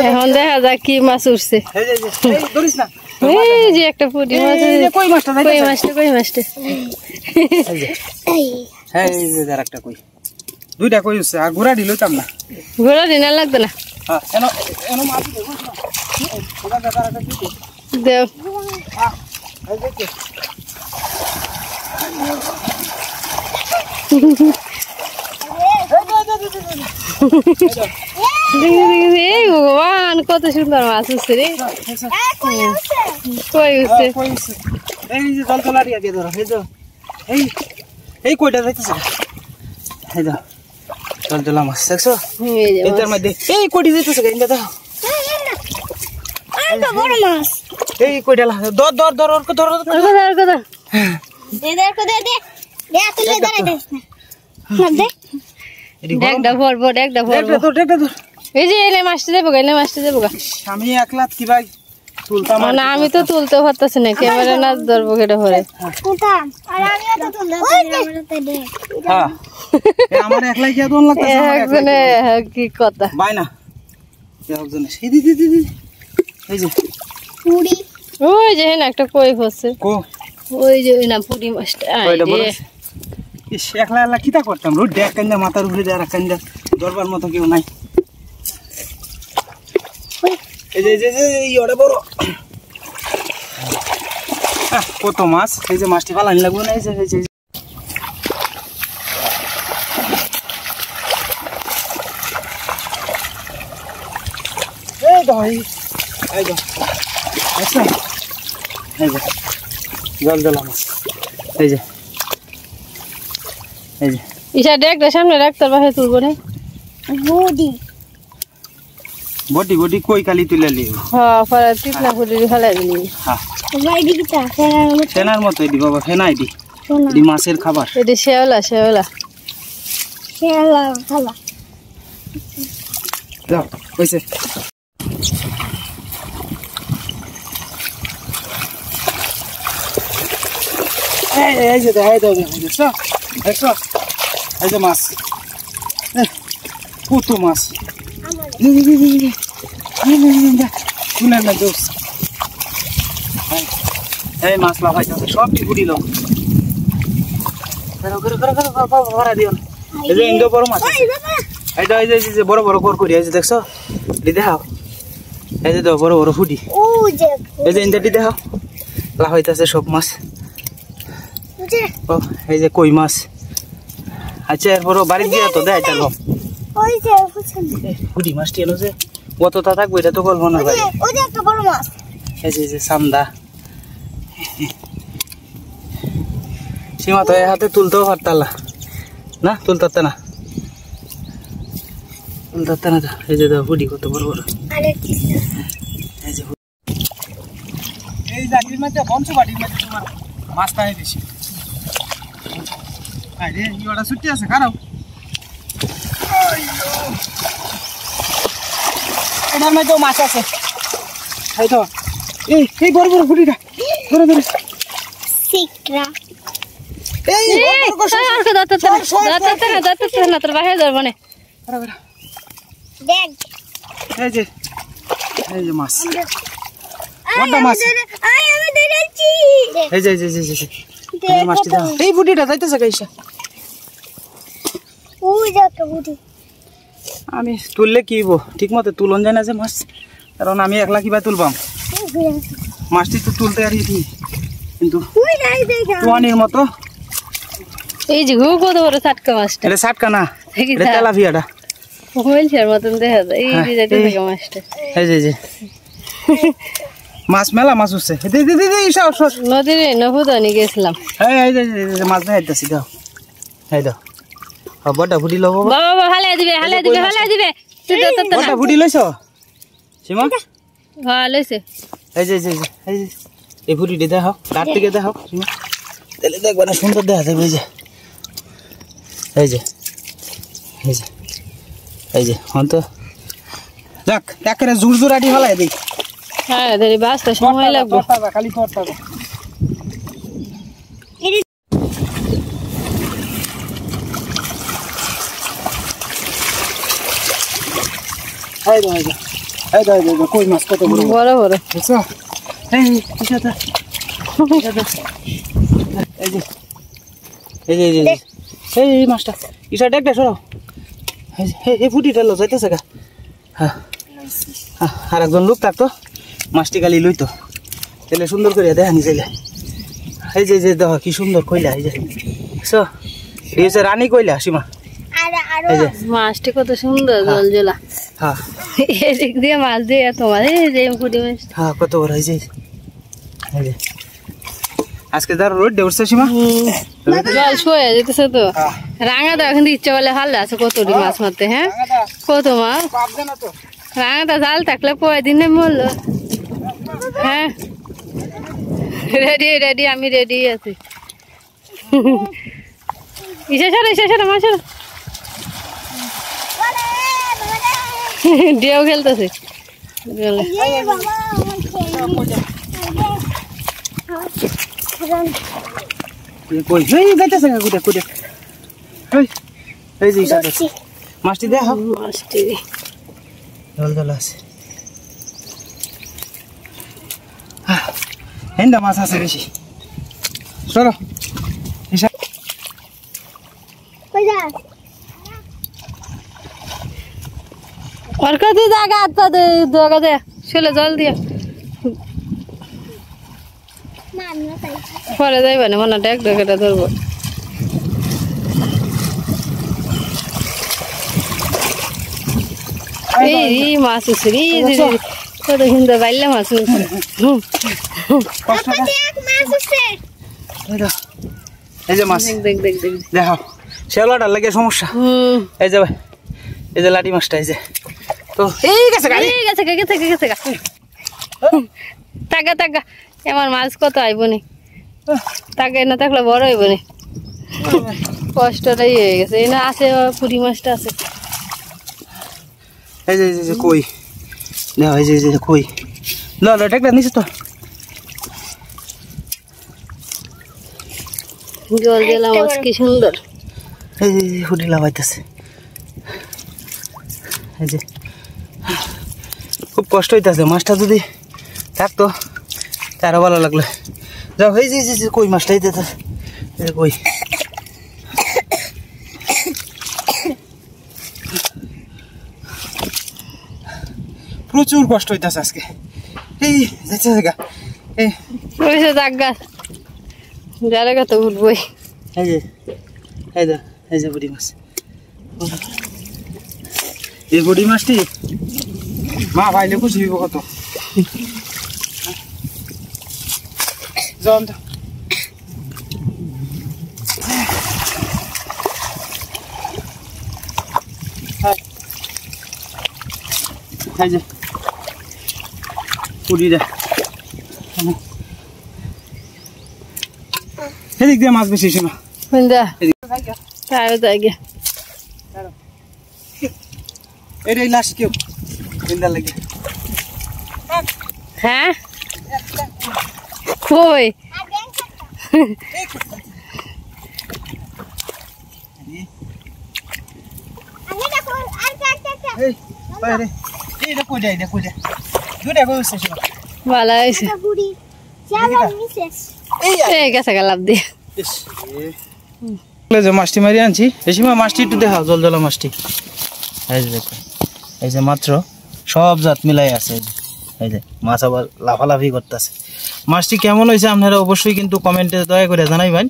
এখন দেখা যাক কি মাছ উঠছে। এই যে একটা পুঁটি মাছ, কই মাছটা দুইটা কই উঠছে আর ঘোড়া দিল না, ঘোড়া দিনা লাগবে না। দেও ভগবান কত সুন্দর মাছ উঠছে রে। কই উঠছে এই যে জল তোলা দিয়ে ধরো, এই কইটা যাইতেছে, এই দাও জল তোলা মাছ দেখছো এটার মধ্যে, এই কইটি যাইতেছে কিন্তু দাও এই কইটা ধর ধর ধর ওর ধর আমি একলা কিবা তুলতাম না, আমি তো তুলতে পারতেছি না, ক্যামেরা না ধরবো কেটে ভরে। আমার একলাই কি আদন লাগতেছে, একজনে কি কথা বাই না একজনে এই যে পুরি, ওই যে না একটা কই হচ্ছে, ওই যে না পুরি মাছটা একলা একলা কিতা করতাম, রোড দেখ কান্দা মাথার উপরে দেয় কান্দা ধরবার মতো কেউ নাই। এই যে ওটা বড় কত মাছ, এই যে মাছটি পালানি লাগবে না, এই যে জল দিলাম এই যে ইসা দেখ সামনে রাখতে পারবে তুলবো না বডি বডি কই কালি তুলে লিও, হ্যাঁ পরে টিপনা করে ফেলাই দিলি। হ্যাঁ ফেনার মতো দি বাবা, ফেনাই দি মাছের খাবার, এটি শেওলা খালা যাও কইছে এই যে দেখাই দাও দেখছো দেখছো, এই যে মাছ কত মাছ শুনে না দোষ, এই মাছ লাফাইতেছে সব টিপুরি লোক ভরা দিও, এই যে ইন্দো বড় মাছ, এই যে বড় বড় কর করি, এই যে দেখছো দেখাও, এই যে বড় বড় ফুটি, এই যে ইন্দাটি দেখাও লাফাইতেছে সব মাছ, এই যে কই মাছ। আচ্ছা এরপর বাড়ি দিয়ে তো দেয় চলো ফুটি মাছটি এলো যে কতটা থাকবে এটা তো বলবো না ভাই, এই যে সান্দা সীমা তো হাতে তুলতেও পারতাম না, তুলতে না তো, এই যে ফুটি কত বড় বড়, এই জাতির মধ্যে বংশবাড়ির মধ্যে তোমার মাছ পাই বেশি, আরে ইওটা ছুটি আছে কারো এটার মধ্যেও মাছ আছে, এই তো এই বড় বড় ফুটিটা ধরে সিকরা, এই এই যে মাছ বড় মাছ, এই যে মাছটি দাও, এই ফুটিটা যাইতেছে গাইসা, আমি তুললে কি ঠিক মতো তুলন যায় না যে মাছ, কারণ আমি একলা কিবা তুলবাম, মাছটি তো তুলতে আর কিন্তু তোয়ানির মতো, এই যে কত বড় সাটকা মাছটা, এটা সাটকা না এটা তেলাপিয়াটা হইলছার মতন দেখা যায়, এই যে যাইতেছে মাছটা, এই যে মাছ মেলা মাছ উঠছে, নদীর নহুদানি গেছিলাম, এই যে মাছ দেখাইতেছি দাও, এই দাও বড়টা ফুটি লব বাবা হালে দিবে বড়টা ফুটি লইছো সীমা, হ্যাঁ লইছে, এই যে এই ফুটিটি দেখাও কাট থেকে দেখাও সীমা, তাহলে দেখবা না সুন্দর দেখা যাবে, এই যে হন তো যাক একেবারে জোরজোরাটি হলাই দিই, হ্যাঁ দেরি বাসতে সময় লাগবে, খালি করতে এই দাও কই মাছ কত বড় বড় বড় দেখছো এই ইশাটা এই মাছটা ইশা দেখ সরো এই ফুটিটা লো যাইতেছে গা হ্যাঁ আর একজন লোক থাকতো মাছটি খালি লইতো তাহলে সুন্দর করে দেখানি চাইলে এই যে দেখ কি সুন্দর কইলা এই যে দেখছো এই হচ্ছে রানী কইলা সীমা এই যে মাছটি কত সুন্দর জলজলা হ্যাঁ এদিক দিয়ে মাছ দিয়ে তোমার এই যে পুঁটি মাছ হ্যাঁ কত বড় এই যে আজকে তার রোড দেউরছে সীমা জল শুয়ে যেতেছে তো রাঙাদা এখন ইচ্ছা বলে হাল্লা আছে কতটি মাছ মারতে হ্যাঁ কত মাছ রাঙাদা জাল থাকলে পয় দিনে মরলো হ্যাঁ রেডি আমি রেডি আছি ইসে মাছের ডিও খেলতেছে কই এই যাইতেছে না কুদে কুদে এই যে ইশা মাছটি দেখো মাছটি জল আছে হেন্দা মাছ আছে বেশি চলো ইশা কই যা और कति জায়গা আত্মা দে দগা দে চলে জল দিয়া মান না তাই পরে যাইবা না মনে ডেক ডেকেটা ধরবো এই মাছ উছরি কত সুন্দর বাইলা মাছ উছরি এক মাছ আছে এই যে মাছ দেখ দেখো শেওলাটার লাগে সমস্যা এই যে লাটি মাছটা এই যে তো এই গেছে টাকা আমার মাছ কত আইব নি টাকা না থাকলে বড় হইব নি কষ্টটাই হয়ে গেছে এই না আছে পুরি মাছটা আছে এই যে কই দেখো এই যে কই ল ট্যাক্টর নিছে তো জল দিলাম মাছ কি সুন্দর এই যে ফুটি লাগাইতেছে এই যে খুব কষ্ট হইতেছে মাছটা যদি থাকতো তারও ভালো লাগলো যাও এই যে কই মাছটা দিতে কই প্রচুর কষ্ট হইতেছে আজকে এই যাচ্ছে জায়গা এই ওইসে জাগা যারা কত উঠবই এই যে বুড়ি মাছ এই বুড়ি মাছটি মা ভাইলে খুশি হইব কত জল এই যে পুরিটা এদিক দিয়ে মাছ বেশি সীমা বুঝা তাই জায়গা এটাই লাস্ট কেউ বিন্দার লাগে হ্যাঁ কই আমি দেখো আর কাটটা এই বাইরে এই দেখো দে দুটা কইছে সীমা ভালো হইছে বুড়ি যাবা মিসেস এই গেছে লাভ দিয়ে যে মাছটি মারি আনছি সীমা মাছটি একটু দেখাও জলজলা মাছটি এই যে দেখো এই যে মাত্র সব জাত মিলাই আছে এই যে মাছ আবার লাফালাফি করতেছে মাছটি কেমন হয়েছে আপনারা অবশ্যই কিন্তু কমেন্টে দয়া করে জানাইবেন।